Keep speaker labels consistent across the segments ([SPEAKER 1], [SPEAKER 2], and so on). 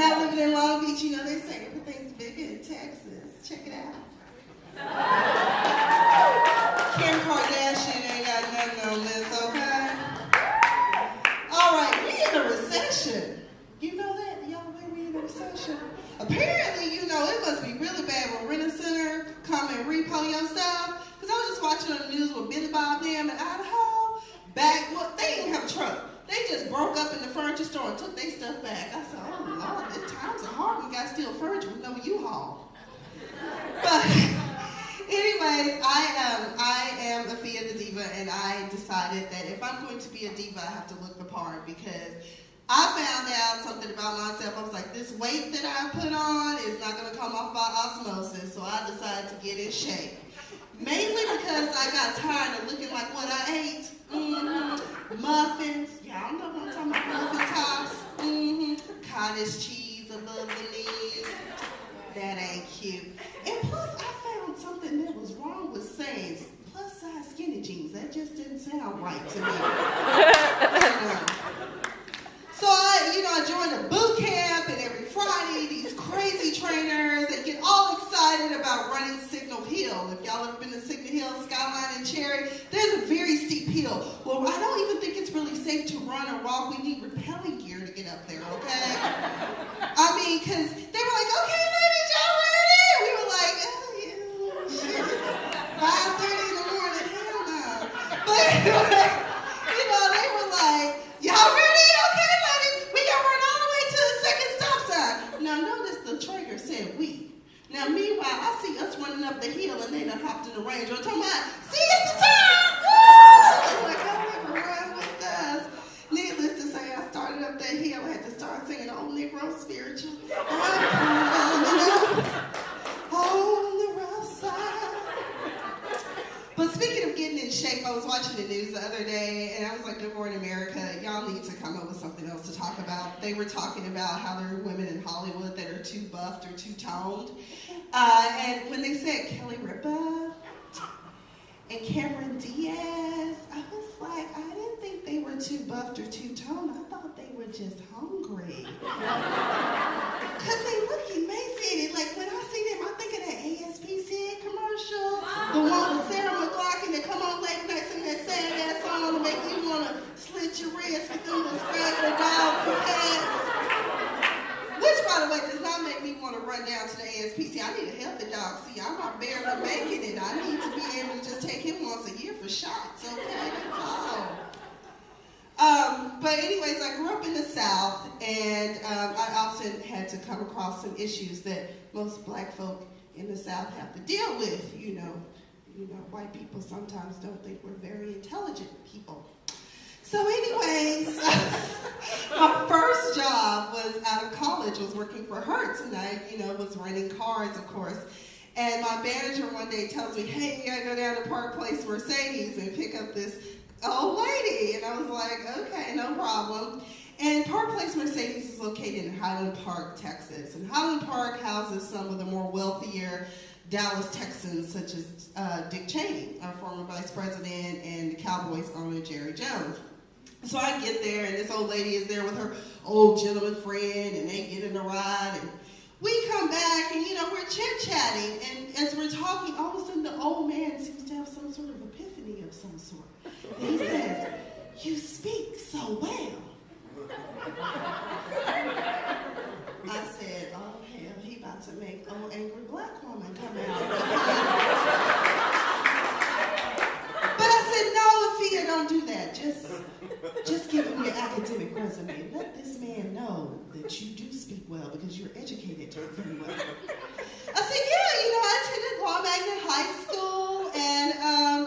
[SPEAKER 1] Now living in Long Beach, you know, they say everything's bigger in Texas. Check it out. Kim Kardashian ain't got nothing on this, okay? All right, we in a recession. You know that? Y'all know we in a recession? Apparently, you know, it must be really bad when Rent-A-Center come and repo your stuff. Because I was just watching on the news with Billy Bob them in Idaho. They didn't have a truck. They just broke up in the furniture store and took their stuff back. I said, oh, Lord, this times are hard. We got to steal furniture with no U-Haul. But anyways, I am a Fia the Diva, and I decided that if I'm going to be a diva, I have to look the part, because I found out something about myself. I was like, this weight that I put on is not going to come off by osmosis, so I decided to get in shape. Mainly because I got tired of looking like what I ate. Muffins. Y'all know what I'm talking about. Muffin tops. Cottage cheese above the knees. That ain't cute. And plus, I found something that was wrong with saying plus size skinny jeans. That just didn't sound right to me. So I joined a boot camp, and every Friday, these crazy trainers that get all excited about running Signal Hill. If y'all ever been to Signal Hill, Skyline, and Cherry, there's a very steep hill. Well, I don't even think it's really safe to run or walk. We need rappelling gear to get up there, okay? I mean, because they were like, okay, ladies, y'all ready? We were like, oh, yeah, shit, it's 5:30 in the morning, hell no. But anyway, they were like, y'all ready? Okay, ladies, we got to run all the way to the second stop sign. Now, notice the trainer said we. Now, meanwhile, I see us running up the hill, and they done hopped in the Ranger. I'm talking about, see you at the top! Woo! Like, I never run with us. Needless to say, I started up that hill. I had to start singing Old Negro Spiritual. I'm coming up on the rough side. But speaking of getting in shape, I was watching the news the other day, and I was like, good morning, America. Y'all need to come up with something else to talk about. They were talking about how there are women in Hollywood that are too buffed or too toned. And when they said Kelly Ripa and Cameron Diaz, I was like, I didn't think they were too buffed or too toned. I thought they were just hungry. Because they look emaciated. Like, when I see them, I think of that ASPCA commercial. The one with Sarah McLachlan that come on late at night sing that sad ass song to make you want to slit your wrist with them scraggly dog for cats. Which, by the way, does not make me want to run down to the ASPCA. I need a healthy dog. See, I'm not barely making it. I need to be able to just take him once a year for shots, okay? That's all. But anyways, I grew up in the South, and I often had to come across some issues that most black folk in the South have to deal with. You know, white people sometimes don't think we're very intelligent people. So anyways, my first job was out of college, was working for Hertz, and I, was renting cars, of course. And my manager one day tells me, hey, you gotta go down to Park Place Mercedes and pick up this old lady. And I was like, okay, no problem. And Park Place Mercedes is located in Highland Park, Texas. And Highland Park houses some of the more wealthier Dallas Texans, such as Dick Cheney, our former vice president, and the Cowboys owner, Jerry Jones. So I get there, and this old lady is there with her old gentleman friend, and they get in a ride, and we come back, and, we're chit-chatting, and as we're talking, all of a sudden the old man seems to have some sort of epiphany of some sort. And he says, you speak so well. I said, oh, hell, he about to make old angry black woman come out. But I said, no, Afia, don't do that. Just give him your academic resume. Let this man know that you do speak well because you're educated very well. I said, yeah, I attended Law Magnet High School and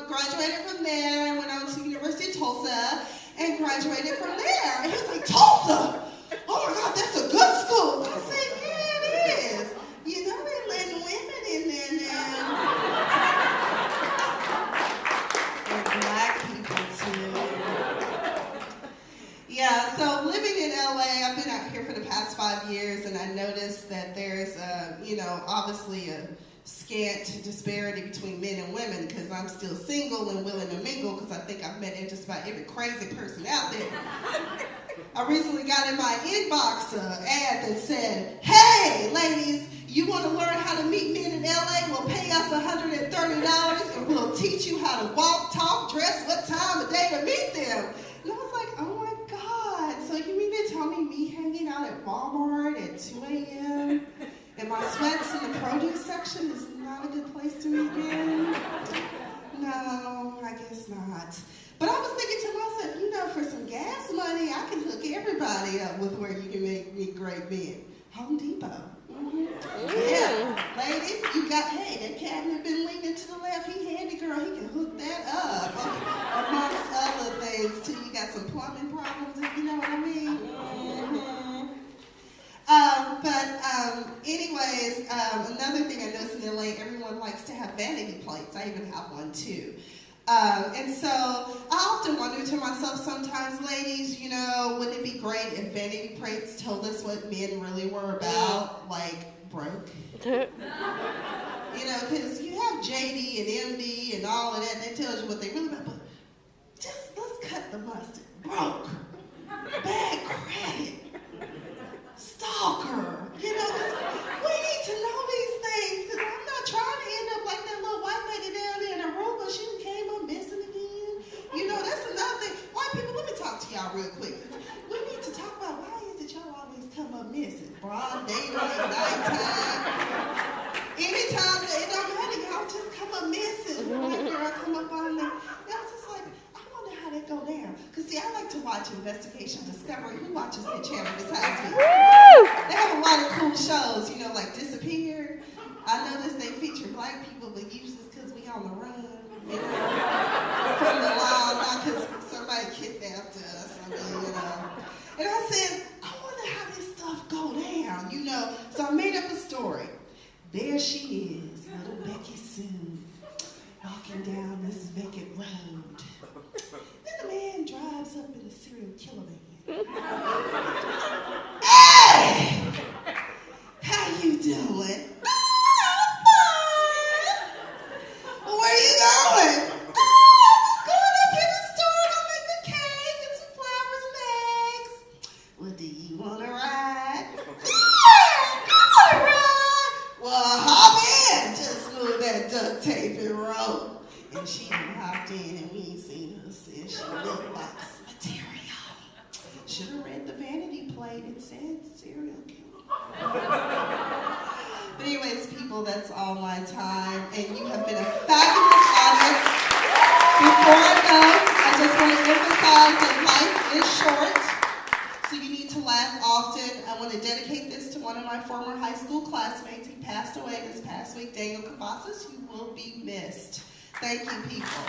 [SPEAKER 1] graduated from there and went on to University of Tulsa and graduated from there. And he was like, Tulsa? Oh my God, that's a good school. I said, yeah, it is. They're letting women in there now. And black people too. Yeah, so living in LA, I've been out here for the past 5 years, and I noticed that there's, obviously a scant disparity between men and women, because I'm still single and willing to mingle, because I think I've met just about every crazy person out there. I recently got in my inbox an ad ad that said, hey, ladies, you want to learn how to meet men in LA? Well, pay us $130 and we'll teach you how to walk, talk, dress, what time of day to meet them. And I was like, oh my God. So you mean to tell me hanging out at Walmart at 2 a.m. and my sweats in the produce section is not a good place to meet men? No, I guess not. But I was thinking to myself, you know, for some gas money, I can hook everybody up with where you can meet great men. Home Depot. Mm-hmm. Yeah, ladies, you got, hey, that cabinet been leaning to the left. He handy, girl. He can hook that up. Amongst other things, too. You got some plumbing problems, if you know what I mean. Mm-hmm. Anyways, another thing I noticed in LA, everyone likes to have vanity plates. I even have one, too. And so I often wonder to myself sometimes, ladies, you know, wouldn't it be great if vanity plates told us what men really were about, like broke? You know, because you have JD and MD and all of that, and that tells you what they really about, but just let's cut the mustard. Broke, bad credit, stalker, you know, we need to know these things, because I'm not trying to end up like that little white lady down there in Aruba. She came up missing again. You know, that's another thing. White people, let me talk to y'all real quick. We need to talk about why is it y'all always come up missing? Broad daylight, nighttime. Anytime, it don't matter, y'all just come up missing. White girl come up on them. And I was just like, I wonder how that go down. Because see, I like to watch Investigation Discovery. Who watches that channel besides me? They have a lot of cool shows, you know, like Disappeared. I noticed they feature black people, but usually it's because we on the run, you know, from the law, not because somebody kidnapped us, I mean, you know. And I said, I wonder how this stuff go down, you know. So I made up a story. There she is, little Becky Sue, walking down this vacant road. Then a man drives up in a serial killer van. Hey! How you doing? Where you going? Just going up in the store to make the cake and some flowers and eggs. Well, do you want to ride? Yeah, I want to ride. Well, hop in. Just move that duct tape and roll. And she hopped in and we ain't seen her since. She looked like material. Should have read the vanity plate. It said serial killer. But anyways, people, that's all my time. And you have been a fabulous audience. Before I go, I just want to emphasize that life is short, so you need to laugh often. I want to dedicate this to one of my former high school classmates. He passed away this past week, Daniel Cavazos, who will be missed. Thank you, people.